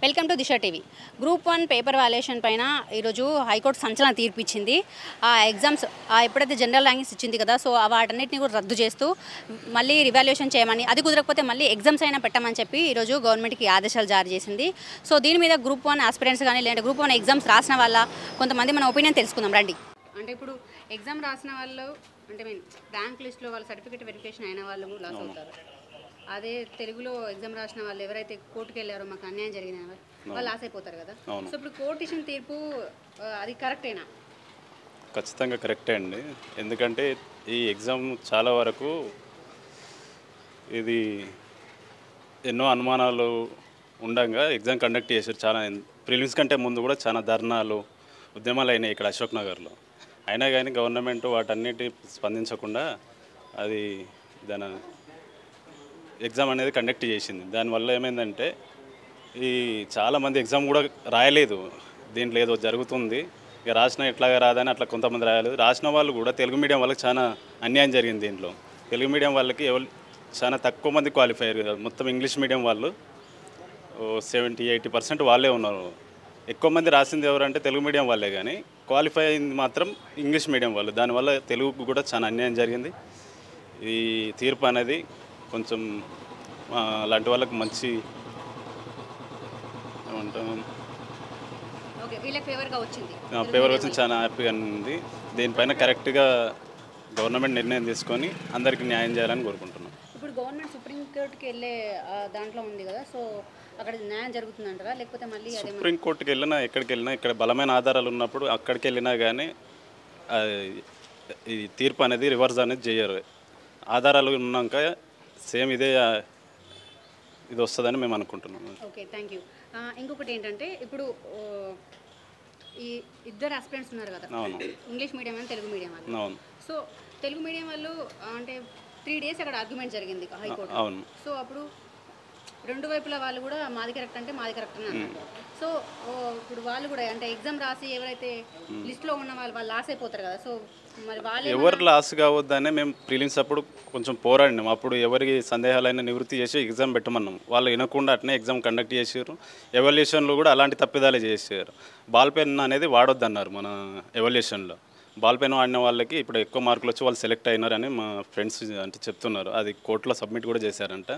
Welcome to Disha TV. Group 1 paper valuation పైన ఈరోజు high court సంచలన తీర్పు ఇచ్చింది. ఆ ఎగ్జామ్స్ ఎప్పుడైతే జనరల్ ర్యాంకింగ్స్ ఇచ్చింది కదా, సో వాటన్నిటిని కూడా రద్దు చేస్తూ మళ్ళీ రివాల్యుయేషన్ చేయమని, అది కుదరకపోతే మళ్ళీ ఎగ్జామ్స్ అయినా పెట్టమని చెప్పి ఈరోజు గవర్నమెంట్కి ఆదేశాలు జారీ చేసింది. సో దీని మీద గ్రూప్ 1 ఆస్పిరెంట్స్ కానీ లేదంటే గ్రూప్ 1 ఎగ్జామ్స్ రాసిన వాళ్ళ కొంతమంది మన ఒపీనియన్ తెలుసుకుందాం రండి. అంటే ఇప్పుడు ఎగ్జామ్ రాసిన వాళ్ళు అంటే ర్యాంక్ లిస్ట్లో వాళ్ళ సర్టిఫికేట్ వెరిఫికేషన్ అయిన వాళ్ళు లాస్ అవుతారు. అదే తెలుగులో ఎగ్జామ్ రాసిన వాళ్ళు ఎవరైతే కోర్టుకు వెళ్ళారో మాకు అన్యాయం జరిగిన వాళ్ళు లాస్ అయిపోతారు కదా. సో ఇప్పుడు కోర్టు ఇచ్చిన తీర్పు అది కరెక్టేనా? ఖచ్చితంగా కరెక్టే అండి. ఎందుకంటే ఈ ఎగ్జామ్ చాలా వరకు ఇది ఎన్నో అనుమానాలు ఉండగా ఎగ్జామ్ కండక్ట్ చేశారు. చాలా ప్రిలిమ్స్ కంటే ముందు కూడా చాలా ధర్నాలు ఉద్యమాలు అయినాయి ఇక్కడ అశోక్ నగర్లో. అయినా కానీ గవర్నమెంట్ వాటన్నిటి స్పందించకుండా అది దాని ఎగ్జామ్ అనేది కండక్ట్ చేసింది. దానివల్ల ఏమైందంటే ఈ చాలామంది ఎగ్జామ్ కూడా రాయలేదు. దీంట్లో ఏదో జరుగుతుంది, ఇక రాసిన ఎట్లాగా రాదని అట్లా కొంతమంది రాయలేదు. రాసిన వాళ్ళు కూడా తెలుగు మీడియం వాళ్ళకి చాలా అన్యాయం జరిగింది. దీంట్లో తెలుగు మీడియం వాళ్ళకి చాలా తక్కువ మంది క్వాలిఫై అయ్యారు కదా. మొత్తం ఇంగ్లీష్ మీడియం వాళ్ళు 70-80% వాళ్ళే ఉన్నారు. ఎక్కువ మంది రాసింది ఎవరంటే తెలుగు మీడియం వాళ్ళే, కానీ క్వాలిఫై అయింది మాత్రం ఇంగ్లీష్ మీడియం వాళ్ళు. దానివల్ల తెలుగుకు కూడా చాలా అన్యాయం జరిగింది. ఈ తీర్పు అనేది కొంచెం అలాంటి వాళ్ళకి మంచి ఏమంటాం ఫేవర్గా వచ్చింది, చాలా హ్యాపీగా ఉంది. దీనిపైన కరెక్ట్గా గవర్నమెంట్ నిర్ణయం తీసుకొని అందరికీ న్యాయం చేయాలని కోరుకుంటున్నాం. ఇప్పుడు గవర్నమెంట్ సుప్రీంకోర్టుకి వెళ్ళే దాంట్లో ఉంది కదా, సో అక్కడ న్యాయం జరుగుతుందంటారా లేకపోతే మళ్ళీ సుప్రీంకోర్టుకి వెళ్ళినా ఎక్కడికి వెళ్ళినా ఇక్కడ బలమైన ఆధారాలు ఉన్నప్పుడు అక్కడికి వెళ్ళినా కానీ ఈ తీర్పు అనేది రివర్స్ అనేది చేయరు. ఆధారాలు ఉన్నాక సేమ్ ఇది వస్తుందని మేము అనుకుంటున్నాం. Okay, thank you. ఇంకొకటి ఏంటంటే ఇప్పుడు ఈ ఇద్దరు ఆస్పిరెంట్స్ ఉన్నారు కదా, ఇంగ్లీష్ మీడియం అని తెలుగు మీడియం వాళ్ళు. అవును. సో తెలుగు మీడియం వాళ్ళు అంటే 3 days అక్కడ ఆర్గ్యుమెంట్ జరిగింది హైకోర్టు. అవును. సో అప్పుడు రెండు వైపుల వాళ్ళు కూడా మాది కరెక్ట్ అంటే మాది కరెక్ట్ అని అన్నారు. సో ఇప్పుడు వాళ్ళు కూడా అంటే ఎగ్జామ్ రాసి ఎవరైతే లిస్ట్లో ఉన్న వాళ్ళు లాస్ అయిపోతారు కదా. సో మరి వాళ్ళు ఎవరు లాస్ కావద్దనే మేము ప్రిలిమ్స్ అప్పుడు కొంచెం పోరాడినాం. అప్పుడు ఎవరికి సందేహాలైనా నివృత్తి చేసి ఎగ్జామ్ పెట్టమన్నాం. వాళ్ళు వినకుండా అట్నే ఎగ్జామ్ కండక్ట్ చేసారు. ఎవాల్యుయేషన్లో కూడా అలాంటి తప్పిదాలు చేశారు. బాల్ పెన్ అనేది వాడొద్దన్నారు మన ఎవాల్యుయేషన్లో. బాల్ పెన్ వాడిన వాళ్ళకి ఇప్పుడు ఎక్కువ మార్కులు వచ్చి వాళ్ళు సెలెక్ట్ అయినారని మా ఫ్రెండ్స్ అంటే చెప్తున్నారు. అది కోర్టులో సబ్మిట్ కూడా చేశారంట.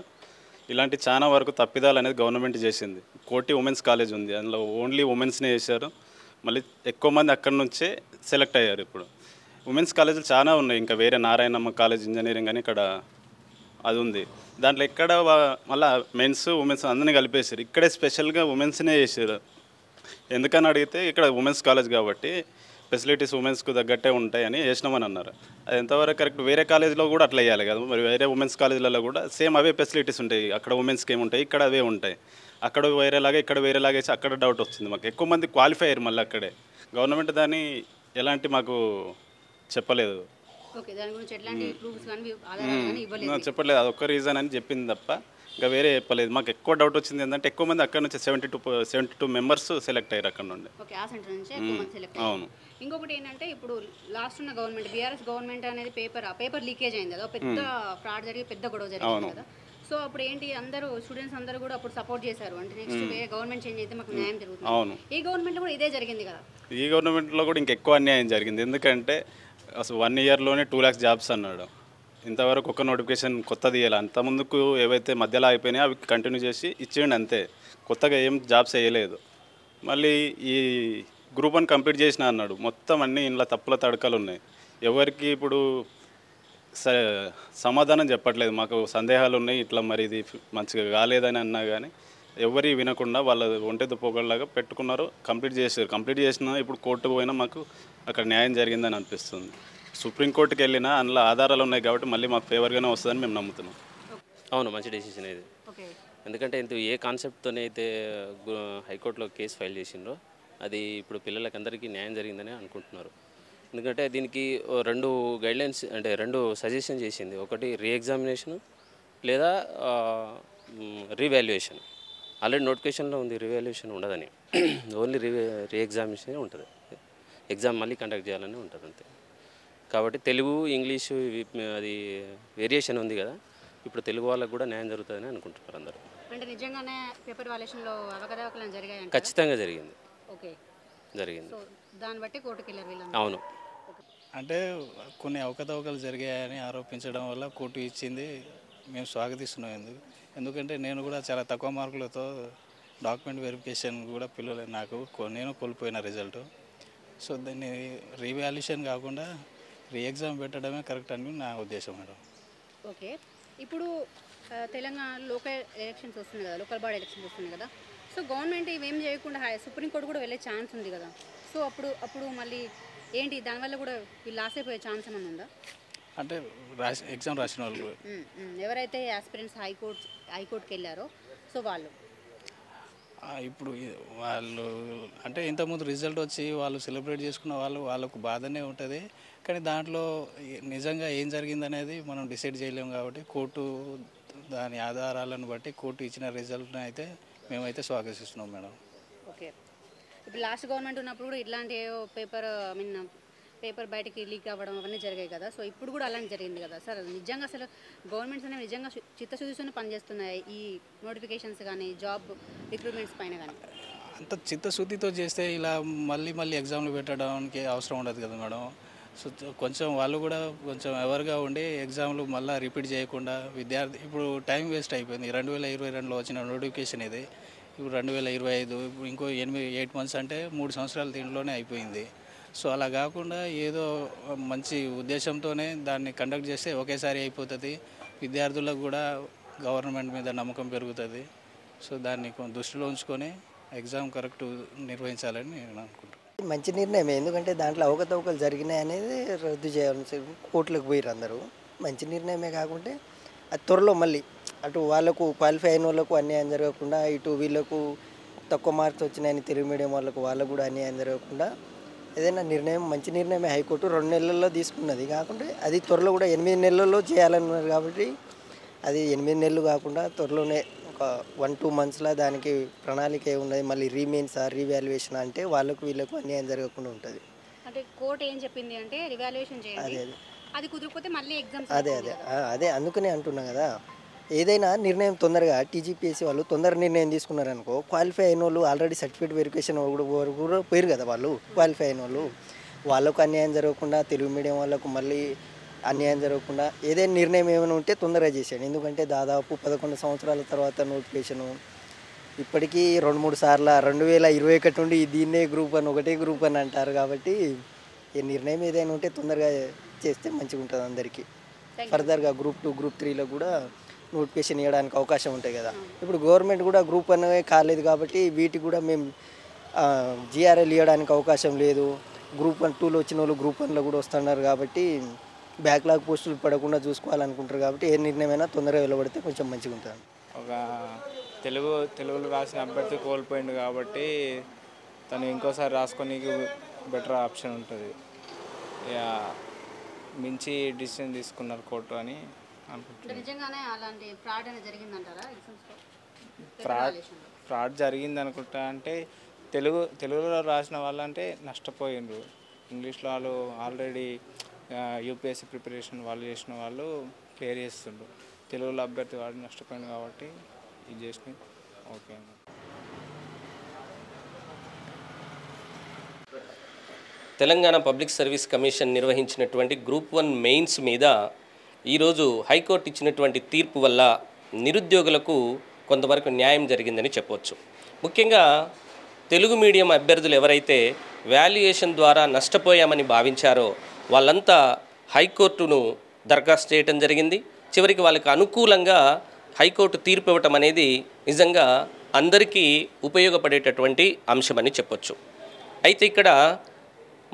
ఇలాంటి చాలా వరకు తప్పిదాలు అనేది గవర్నమెంట్ చేసింది. కోటి ఉమెన్స్ కాలేజ్ ఉంది, అందులో ఓన్లీ ఉమెన్స్నే చేశారు. మళ్ళీ ఎక్కువ మంది అక్కడి నుంచే సెలెక్ట్ అయ్యారు. ఇప్పుడు ఉమెన్స్ కాలేజీలు చాలా ఉన్నాయి, ఇంకా వేరే నారాయణమ్మ కాలేజ్ ఇంజనీరింగ్ అని ఇక్కడ అది ఉంది. దాంట్లో ఎక్కడ మళ్ళీ మెన్స్ ఉమెన్స్ అందరినీ కలిపేసారు. ఇక్కడే స్పెషల్గా ఉమెన్స్నే చేశారు. ఎందుకని అడిగితే ఇక్కడ ఉమెన్స్ కాలేజ్ కాబట్టి ఫెసిలిటీస్ ఉమెన్స్కు తగ్గట్టే ఉంటాయని చేసినామని అన్నారు. అది ఎంతవరకు కరెక్ట్? వేరే కాలేజీలో కూడా అట్లా వేయాలి కదా. మరి వేరే ఉమెన్స్ కాలేజీలలో కూడా సేమ్ అవే ఫెసిలిటీస్ ఉంటాయి. అక్కడ ఉమెన్స్కి ఏముంటాయి, ఇక్కడ అవే ఉంటాయి. అక్కడ వేరేలాగా ఇక్కడ వేరేలాగా వేసి అక్కడ డౌట్ వచ్చింది మాకు. ఎక్కువ మంది క్వాలిఫై అయ్యారు మళ్ళీ అక్కడే. గవర్నమెంట్ దాన్ని ఎలాంటి మాకు చెప్పలేదు. చెప్పలేదు, అదొక్క రీజన్ అని చెప్పింది తప్ప ఇంకా వేరే చెప్పలేదు. మాకు ఎక్కువ డౌట్ వచ్చింది ఏంటంటే ఎక్కువ మంది అక్కడ నుంచి 72 మెంబర్స్ సెలెక్ట్ అయ్యారు అక్కడ నుండి. అవును. ఇంకొకటి ఏంటంటే ఇప్పుడు లాస్ట్ ఉన్న గవర్నమెంట్ బీఆర్ఎస్ గవర్నమెంట్ అనేది పేపర్ లీకేజ్ అయింది కదా, పెద్ద ఫ్రాడ్ జరిగి పెద్ద గొడవ జరిగింది కదా. సో అప్పుడు ఏంటి అందరూ స్టూడెంట్స్ అందరూ కూడా అప్పుడు సపోర్ట్ చేశారు. అంటే నెక్స్ట్ వేరే గవర్నమెంట్ చేంజ్ అయితే మాకు న్యాయం జరుగుతుంది. అవును. ఈ గవర్నమెంట్లో కూడా ఇదే జరిగింది కదా. ఈ గవర్నమెంట్లో కూడా ఇంకెక్కువ అన్యాయం జరిగింది. ఎందుకంటే అసలు 1 yearలోనే 2 lakhs జాబ్స్ అన్నాడు. ఇంతవరకు ఒక నోటిఫికేషన్ కొత్తది ఇవ్వాలి. అంత ముందుకు ఏవైతే మధ్యలో అయిపోయినాయో అవి కంటిన్యూ చేసి ఇచ్చేయండి అంతే. కొత్తగా ఏం జాబ్స్ వేయలేదు. మళ్ళీ ఈ గ్రూప్ 1 కంప్లీట్ చేసిన అన్నాడు. మొత్తం అన్నీ ఇంట్లో తప్పుల తడకలు ఉన్నాయి. ఎవరికి ఇప్పుడు సమాధానం చెప్పట్లేదు. మాకు సందేహాలు ఉన్నాయి, ఇట్లా మరి ఇది మంచిగా కాలేదని అన్నా కానీ ఎవరి వినకుండా వాళ్ళ ఒంటె దుప్పగల్లాగా పెట్టుకున్నారు. కంప్లీట్ చేశారు. కంప్లీట్ చేసినా ఇప్పుడు కోర్టుకు పోయినా మాకు అక్కడ న్యాయం జరిగిందని అనిపిస్తుంది. సుప్రీంకోర్టుకి వెళ్ళినా అందులో ఆధారాలు ఉన్నాయి కాబట్టి మళ్ళీ మాకు ఫేవర్గానే వస్తుందని మేము నమ్ముతున్నాం. అవును, మంచి డెసిషన్ ఇది. ఎందుకంటే ఏ కాన్సెప్ట్తోనైతే హైకోర్టులో కేసు ఫైల్ చేసిండ్రో అది ఇప్పుడు పిల్లలకందరికీ న్యాయం జరిగిందని అనుకుంటున్నారు. ఎందుకంటే దీనికి 2 గైడ్లైన్స్ అంటే 2 సజెషన్ చేసింది. ఒకటి రీఎగ్జామినేషను లేదా రీవాల్యుయేషన్. ఆల్రెడీ నోటిఫికేషన్లో ఉంది రీవాల్యుయేషన్ ఉండదని. ఓన్లీ రీఎగ్జామినేషన్ ఉంటుంది. ఎగ్జామ్ మళ్ళీ కండక్ట్ చేయాలని ఉంటుంది అంతే. కాబట్టి తెలుగు ఇంగ్లీషు అది వేరియేషన్ ఉంది కదా, ఇప్పుడు తెలుగు వాళ్ళకు కూడా న్యాయం జరుగుతుందని అనుకుంటున్నారు అందరూ. అంటే నిజంగానే పేపర్ వాల్యుయేషన్లో అవకతవకలు జరిగాయి. ఖచ్చితంగా జరిగింది. ఓకే. జరిగింది. సో దాన్ని బట్టి కోర్టుకి వెళ్ళారు వీళ్ళందరూ. అవును. అంటే కొన్ని అవకతవకలు జరిగాయని ఆరోపించడం వల్ల కోర్టు ఇచ్చింది మేము స్వాగతిస్తున్నాం. ఎందుకంటే నేను కూడా చాలా తక్కువ మార్కులతో డాక్యుమెంట్ వెరిఫికేషన్ కూడా నేను కోల్పోయిన రిజల్ట్. సో దాన్ని రీవాల్యుయేషన్ కాకుండా ఎగ్జామ్ పెట్టడమే కరెక్ట్ అని నా ఉద్దేశం మేడం. ఓకే. ఇప్పుడు తెలంగాణ లోకల్ ఎలక్షన్స్ వస్తుంది కదా, లోకల్ బాడీ ఎలక్షన్స్ వస్తుంది కదా. సో గవర్నమెంట్ ఇవేం చేయకుండా సుప్రీంకోర్టు కూడా వెళ్ళే ఛాన్స్ ఉంది కదా. సో అప్పుడు మళ్ళీ ఏంటి దానివల్ల కూడా వీళ్ళు లాస్ అయిపోయే ఛాన్స్ ఏమైనా ఉందా? అంటే ఎగ్జామ్ రాసిన వాళ్ళు ఎవరైతే ఆస్పిరెంట్స్ హైకోర్టుకి వెళ్ళారో సో ఇప్పుడు వాళ్ళు అంటే ఇంతకుముందు రిజల్ట్ వచ్చి వాళ్ళు సెలబ్రేట్ చేసుకున్న వాళ్ళకు బాధనే ఉంటుంది. కానీ దాంట్లో నిజంగా ఏం జరిగిందనేది మనం డిసైడ్ చేయలేము కాబట్టి కోర్టు దాని ఆధారాలను బట్టి కోర్టు ఇచ్చిన రిజల్ట్ని అయితే మేమైతే స్వాగతిస్తున్నాం మేడం. ఓకే. ఇప్పుడు లాస్ట్ గవర్నమెంట్ ఉన్నప్పుడు కూడా ఇట్లాంటి పేపర్ బయటకి లీక్ అవ్వడం అవన్నీ జరిగాయి కదా. సో ఇప్పుడు కూడా అలాంటి జరిగింది కదా సార్. నిజంగా అసలు గవర్నమెంట్స్ అనేవి నిజంగా చిత్తశుద్ధితోనే పనిచేస్తున్నాయి ఈ నోటిఫికేషన్స్ కానీ జాబ్ రిక్రూట్మెంట్స్ పైన కానీ? అంత చిత్తశుద్ధితో చేస్తే ఇలా మళ్ళీ ఎగ్జామ్లు పెట్టడానికి అవసరం ఉండదు కదా మేడం. సో కొంచెం వాళ్ళు కూడా కొంచెం అవర్గా ఉండి ఎగ్జామ్లు మళ్ళీ రిపీట్ చేయకుండా విద్యార్థి ఇప్పుడు టైం వేస్ట్ అయిపోయింది. 2022లో వచ్చిన నోటిఫికేషన్ ఇది. ఇప్పుడు 2025 ఇప్పుడు ఇంకో 8 months అంటే 3 సంవత్సరాల దీంట్లోనే అయిపోయింది. సో అలా కాకుండా ఏదో మంచి ఉద్దేశంతోనే దాన్ని కండక్ట్ చేస్తే ఒకేసారి అయిపోతుంది. విద్యార్థులకు కూడా గవర్నమెంట్ మీద నమ్మకం పెరుగుతుంది. సో దాన్ని దృష్టిలో ఉంచుకొని ఎగ్జామ్ కరెక్ట్ నిర్వహించాలని నేను అనుకుంటున్నాను. మంచి నిర్ణయం. ఎందుకంటే దాంట్లో అవకతవకలు జరిగినాయి అనేది రద్దు చేయాల్సి కోర్టులకు పోయారు అందరూ. మంచి నిర్ణయమే కాకుంటే అది త్వరలో మళ్ళీ అటు వాళ్ళకు క్వాలిఫై అయిన వాళ్ళకు అన్యాయం జరగకుండా, ఇటు వీళ్ళకు తక్కువ మార్క్స్ వచ్చినాయని తెలుగు మీడియం వాళ్ళకు కూడా అన్యాయం జరగకుండా ఏదైనా నిర్ణయం మంచి నిర్ణయమే హైకోర్టు 2 నెలల్లో తీసుకున్నది. కాకుంటే అది త్వరలో కూడా 8 నెలల్లో చేయాలన్నారు కాబట్టి అది 8 నెలలు కాకుండా త్వరలోనే ఒక 1-2 monthsలో దానికి ప్రణాళిక ఉన్నది. మళ్ళీ రీమెయిన్స్ రీవాల్యుయేషన్ అంటే వాళ్ళకు వీళ్ళకు అన్యాయం జరగకుండా ఉంటుంది. అంటే కోర్టు ఏం చెప్పింది అంటే రివాల్యుయేషన్ చేయండి, అది కుదరకపోతే మళ్ళీ ఎగ్జామ్స్. అదే అందుకనే అంటున్నా కదా. ఏదైనా నిర్ణయం తొందరగా టీజీపీఎస్సీ వాళ్ళు తొందర నిర్ణయం తీసుకున్నారనుకో, క్వాలిఫై అయిన వాళ్ళు ఆల్రెడీ సర్టిఫికేట్ వెరిఫికేషన్ కూడా పోయారు కదా వాళ్ళు. క్వాలిఫై అయిన వాళ్ళకు అన్యాయం జరగకుండా, తెలుగు మీడియం వాళ్ళకు మళ్ళీ అన్యాయం జరగకుండా ఏదైనా నిర్ణయం ఏమైనా ఉంటే తొందరగా చేశాను. ఎందుకంటే దాదాపు 11 సంవత్సరాల తర్వాత నోటిఫికేషను ఇప్పటికీ 2-3 సార్లు 2021 నుండి దీన్నే గ్రూప్ 1 ఒకటే గ్రూప్ 1 అంటారు. కాబట్టి ఈ నిర్ణయం ఏదైనా ఉంటే తొందరగా చేస్తే మంచిగా ఉంటుంది అందరికీ. ఫర్దర్గా గ్రూప్ 2 గ్రూప్ 3లో కూడా నోటిఫికేషన్ ఇవ్వడానికి అవకాశం ఉంటాయి కదా. ఇప్పుడు గవర్నమెంట్ కూడా గ్రూప్ 1 కాలేదు కాబట్టి వీటికి కూడా మేము జిఆర్ఎల్ ఇవ్వడానికి అవకాశం లేదు. గ్రూప్ 1 2లో వచ్చిన వాళ్ళు గ్రూప్ 1లో కూడా వస్తున్నారు కాబట్టి బ్యాక్లాగ్ పోస్టులు పడకుండా చూసుకోవాలనుకుంటారు. కాబట్టి ఏ నిర్ణయమైనా తొందరగా వెలువడితే కొంచెం మంచిగా ఉంటుంది. ఒక తెలుగులో రాసిన అభ్యర్థి కోల్పోయింది కాబట్టి తను ఇంకోసారి రాసుకోనికి బెటర్ ఆప్షన్ ఉంటుంది. మించి డిసిషన్ తీసుకున్నారు కోర్టు అని అనుకుంటున్నాను. నిజంగానే అలాంటి ఫ్రాడ్ అనేది జరిగిందంటారా? ఫ్రాడ్ జరిగింది అనుకుంటా. అంటే తెలుగులో రాసిన వాళ్ళంటే నష్టపోయిండ్రు. ఇంగ్లీష్లో వాళ్ళు ఆల్రెడీ యూపీఎస్సీ ప్రిపరేషన్ వాళ్ళు చేసిన వాళ్ళు క్లియర్ చేస్తుండ్రు. తెలుగులో అభ్యర్థి వాడు నష్టపోయింది కాబట్టి ఇది చేసి okay. Telangana public service commission నిర్వహించినటువంటి గ్రూప్ 1 మెయిన్స్ మీద ఈరోజు హైకోర్టు ఇచ్చినటువంటి తీర్పు వల్ల నిరుద్యోగులకు కొంతవరకు న్యాయం జరిగిందని చెప్పవచ్చు. ముఖ్యంగా తెలుగు మీడియం అభ్యర్థులు ఎవరైతే వాల్యుయేషన్ ద్వారా నష్టపోయామని భావించారో వాళ్ళంతా హైకోర్టును దరఖాస్తు చేయడం జరిగింది. చివరికి వాళ్ళకి అనుకూలంగా హైకోర్టు తీర్పు ఇవ్వటం అనేది నిజంగా అందరికీ ఉపయోగపడేటటువంటి అంశమని చెప్పొచ్చు. అయితే ఇక్కడ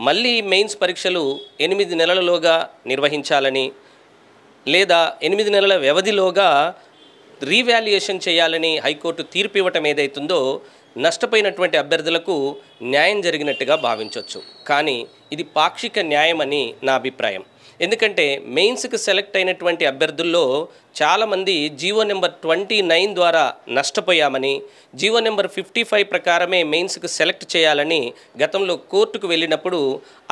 మళ్ళీ మెయిన్స్ పరీక్షలు 8 నెలలలోగా నిర్వహించాలని లేదా 8 నెలల వ్యవధిలోగా రీవాల్యుయేషన్ చేయాలని హైకోర్టు తీర్పు ఇవ్వటం ఏదైతుందో నష్టపోయినటువంటి అభ్యర్థులకు న్యాయం జరిగినట్టుగా భావించవచ్చు. కానీ ఇది పాక్షిక న్యాయం అని నా అభిప్రాయం. ఎందుకంటే మెయిన్స్కి సెలెక్ట్ అయినటువంటి అభ్యర్థుల్లో చాలామంది జీవో నెంబర్ 29 ద్వారా నష్టపోయామని, జీవో నెంబర్ 55 ప్రకారమే మెయిన్స్కి సెలెక్ట్ చేయాలని గతంలో కోర్టుకు వెళ్ళినప్పుడు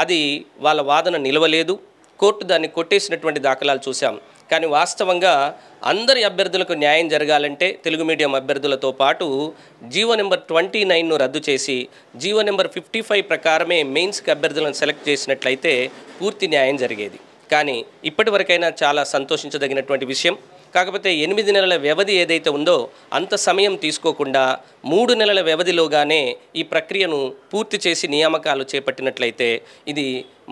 అది వాళ్ళ వాదన నిలవలేదు. కోర్టు దాన్ని కొట్టేసినటువంటి దాఖలాలు చూసాం. కానీ వాస్తవంగా అందరి అభ్యర్థులకు న్యాయం జరగాలంటే తెలుగు మీడియం అభ్యర్థులతో పాటు జీవో నెంబర్ 29ను రద్దు చేసి జీవో నెంబర్ 55 ప్రకారమే మెయిన్స్కి అభ్యర్థులను సెలెక్ట్ చేసినట్లయితే పూర్తి న్యాయం జరిగేది. కానీ ఇప్పటివరకైనా చాలా సంతోషించదగినటువంటి విషయం. కాకపోతే 8 నెలల వ్యవధి ఏదైతే ఉందో అంత సమయం తీసుకోకుండా 3 నెలల వ్యవధిలోగానే ఈ ప్రక్రియను పూర్తి చేసి నియామకాలు చేపట్టినట్లయితే ఇది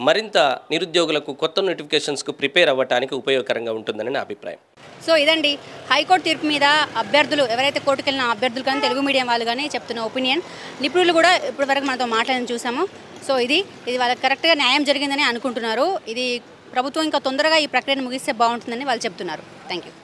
మరింత నిరుద్యోగులకు కొత్త నోటిఫికేషన్స్కు ప్రిపేర్ అవ్వడానికి ఉపయోగకరంగా ఉంటుందని నా అభిప్రాయం. సో ఇదండి హైకోర్టు తీర్పు మీద అభ్యర్థులు ఎవరైతే కోర్టుకు వెళ్ళిన అభ్యర్థులు కానీ తెలుగు మీడియం వాళ్ళు కానీ చెప్తున్న ఒపీనియన్. నిపుణులు కూడా ఇప్పటివరకు మనతో మాట్లాడని చూసాము. సో ఇది వాళ్ళకి కరెక్ట్గా న్యాయం జరిగిందని అనుకుంటున్నారు. ఇది ప్రభుత్వం ఇంకా తొందరగా ఈ ప్రక్రియను ముగిస్తే బాగుంటుందని వాళ్ళు చెప్తున్నారు. Thank you.